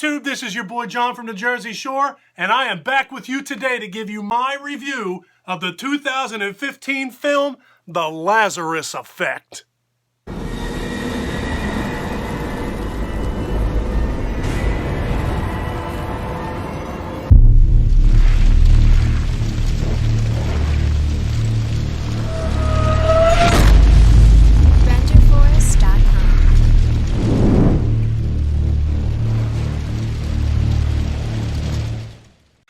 YouTube? This is your boy John from the Jersey Shore, and I am back with you today to give you my review of the 2015 film, The Lazarus Effect.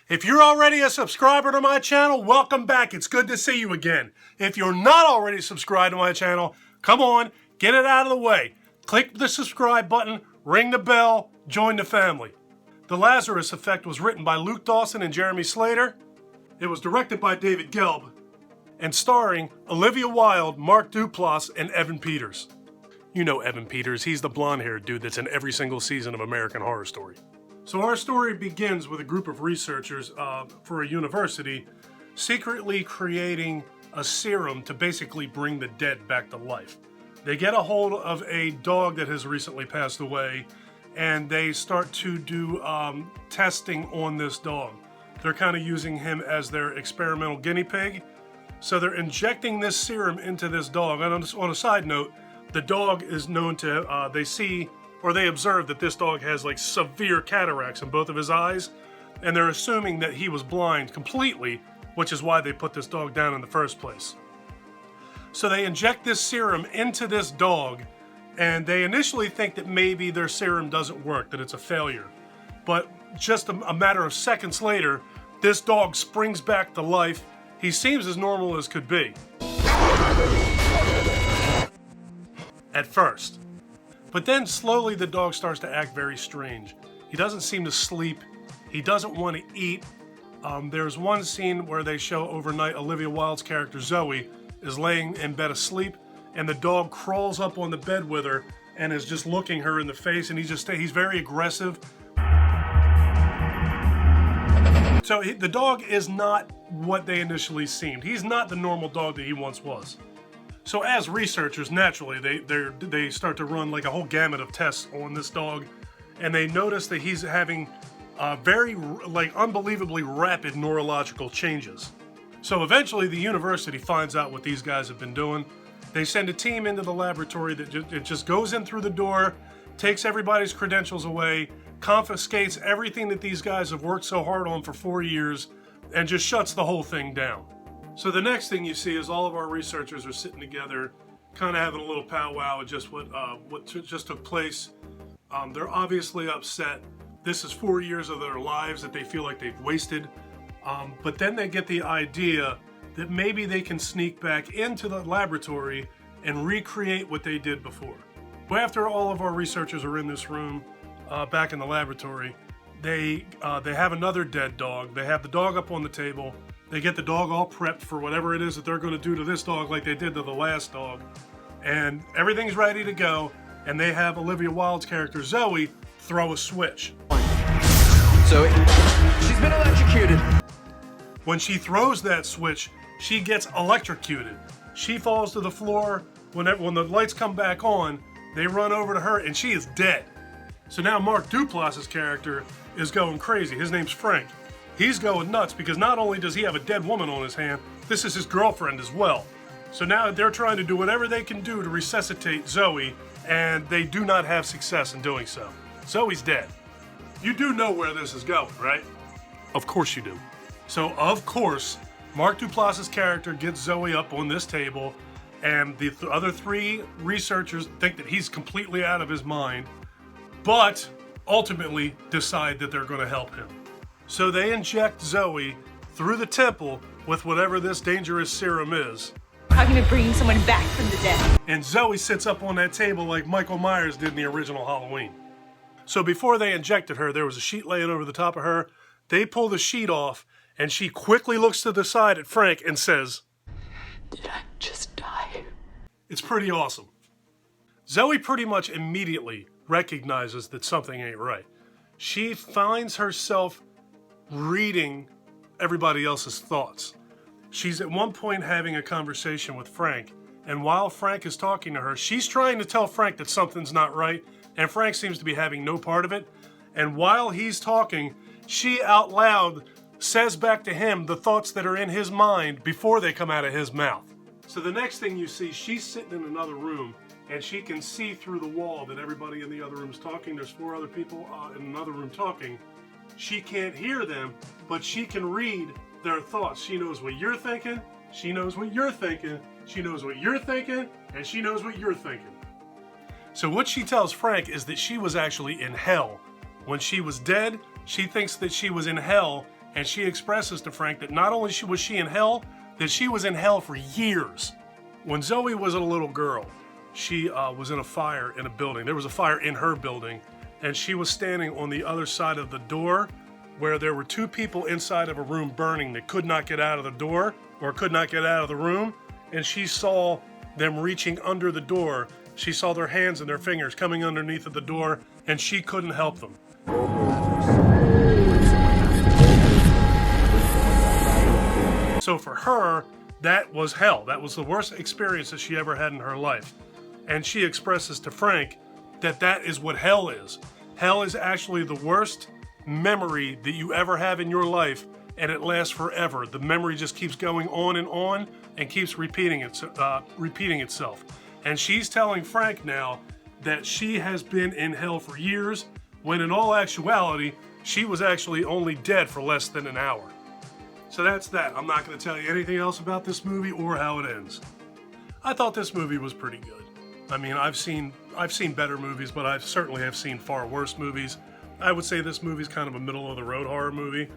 If you're already a subscriber to my channel, welcome back. It's good to see you again. If you're not already subscribed to my channel, come on, get it out of the way. Click the subscribe button, ring the bell, join the family. The Lazarus Effect was written by Luke Dawson and Jeremy Slater. It was directed by David Gelb and starring Olivia Wilde, Mark Duplass, and Evan Peters. You know Evan Peters. He's the blonde-haired dude that's in every single season of American Horror Story. So our story begins with a group of researchers for a university secretly creating a serum to basically bring the dead back to life. They get a hold of a dog that has recently passed away, and they start to do testing on this dog. They're kind of using him as their experimental guinea pig. So they're injecting this serum into this dog. And on a side note, the dog is known to, they observe that this dog has like severe cataracts in both of his eyes, and they're assuming that he was blind completely, which is why they put this dog down in the first place. So they inject this serum into this dog, and they initially think that maybe their serum doesn't work, that it's a failure. But just a matter of seconds later, this dog springs back to life. He seems as normal as could be. At first. But then slowly the dog starts to act very strange. He doesn't seem to sleep. He doesn't want to eat. There's one scene where they show overnight Olivia Wilde's character Zoe is laying in bed asleep, and the dog crawls up on the bed with her and is just looking her in the face, and he's very aggressive. So the dog is not what they initially seemed. He's not the normal dog that he once was. So as researchers, naturally, they start to run like a whole gamut of tests on this dog, and they notice that he's having very, unbelievably rapid neurological changes. So eventually the university finds out what these guys have been doing. They send a team into the laboratory that just goes in through the door, takes everybody's credentials away, confiscates everything that these guys have worked so hard on for 4 years, and just shuts the whole thing down. So the next thing you see is all of our researchers are sitting together, kind of having a little powwow at just what just took place. They're obviously upset. This is 4 years of their lives that they feel like they've wasted. But then they get the idea that maybe they can sneak back into the laboratory and recreate what they did before. After all of our researchers are in this room, back in the laboratory, they have another dead dog. They have the dog up on the table. They get the dog all prepped for whatever it is that they're going to do to this dog like they did to the last dog. And everything's ready to go. And they have Olivia Wilde's character, Zoe, throw a switch. Zoe, she's been electrocuted. When she throws that switch, she gets electrocuted. She falls to the floor. When the lights come back on, they run over to her and she is dead. So now Mark Duplass's character is going crazy. His name's Frank. He's going nuts because not only does he have a dead woman on his hand, this is his girlfriend as well. So now they're trying to do whatever they can do to resuscitate Zoe, and they do not have success in doing so. Zoe's dead. You do know where this is going, right? Of course you do. So of course, Mark Duplass's character gets Zoe up on this table, and the other three researchers think that he's completely out of his mind, but ultimately decide that they're going to help him. So they inject Zoe through the temple with whatever this dangerous serum is. Talking about bringing someone back from the dead. And Zoe sits up on that table like Michael Myers did in the original Halloween. So before they injected her, there was a sheet laying over the top of her. They pull the sheet off, and she quickly looks to the side at Frank and says, "Did I just die?" It's pretty awesome. Zoe pretty much immediately recognizes that something ain't right. She finds herself reading everybody else's thoughts. She's at one point having a conversation with Frank, and while Frank is talking to her, she's trying to tell Frank that something's not right, and Frank seems to be having no part of it, And while he's talking, she out loud says back to him the thoughts that are in his mind before they come out of his mouth. So the next thing you see, she's sitting in another room and she can see through the wall that everybody in the other room is talking. There's 4 other people in another room talking. She can't hear them, but she can read their thoughts. She knows what you're thinking. She knows what you're thinking. She knows what you're thinking, and she knows what you're thinking. So what she tells Frank is that she was actually in hell. When she was dead, she thinks that she was in hell, and she expresses to Frank that not only was she in hell, that she was in hell for years. When Zoe was a little girl, she was in a fire in a building. There was a fire in her building, and she was standing on the other side of the door where there were 2 people inside of a room burning that could not get out of the door or could not get out of the room, and she saw them reaching under the door. She saw their hands and their fingers coming underneath of the door, and she couldn't help them. So for her, that was hell. That was the worst experience that she ever had in her life. And she expresses to Frank that that is what hell is. Hell is actually the worst memory that you ever have in your life, and it lasts forever. The memory just keeps going on and keeps repeating itself. And she's telling Frank now that she has been in hell for years, when in all actuality, she was actually only dead for less than an hour. So that's that. I'm not going to tell you anything else about this movie or how it ends. I thought this movie was pretty good. I mean, I've seen better movies, but I certainly have seen far worse movies. I would say this movie's kind of a middle-of-the-road horror movie.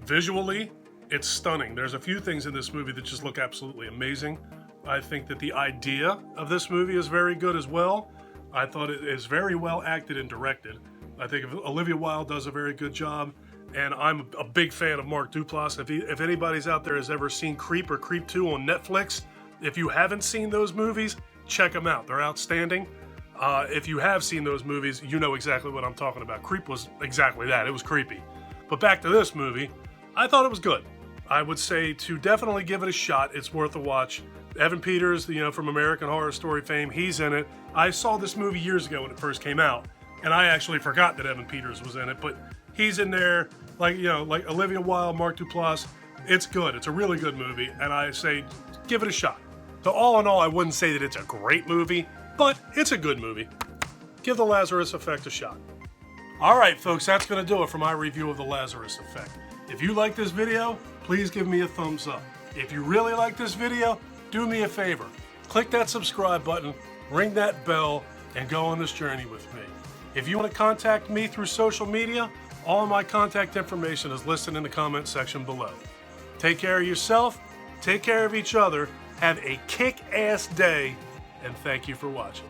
Visually, it's stunning. There's a few things in this movie that just look absolutely amazing. I think that the idea of this movie is very good as well. I thought it is very well acted and directed. I think Olivia Wilde does a very good job, and I'm a big fan of Mark Duplass. If anybody's out there has ever seen Creep or Creep 2 on Netflix, if you haven't seen those movies, check them out. They're outstanding. If you have seen those movies, you know exactly what I'm talking about. Creep was exactly that. It was creepy. But back to this movie, I thought it was good. I would say to definitely give it a shot. It's worth a watch. Evan Peters, from American Horror Story fame, he's in it. I saw this movie years ago when it first came out, and I actually forgot that Evan Peters was in it, but he's in there, like Olivia Wilde, Mark Duplass. It's good. It's a really good movie, and I say give it a shot. So all in all, I wouldn't say that it's a great movie, but it's a good movie. Give The Lazarus Effect a shot. All right, folks, that's going to do it for my review of The Lazarus Effect. If you like this video, please give me a thumbs up. If you really like this video, do me a favor. Click that subscribe button, ring that bell, and go on this journey with me. If you want to contact me through social media, all my contact information is listed in the comment section below. Take care of yourself, take care of each other, have a kick-ass day, and thank you for watching.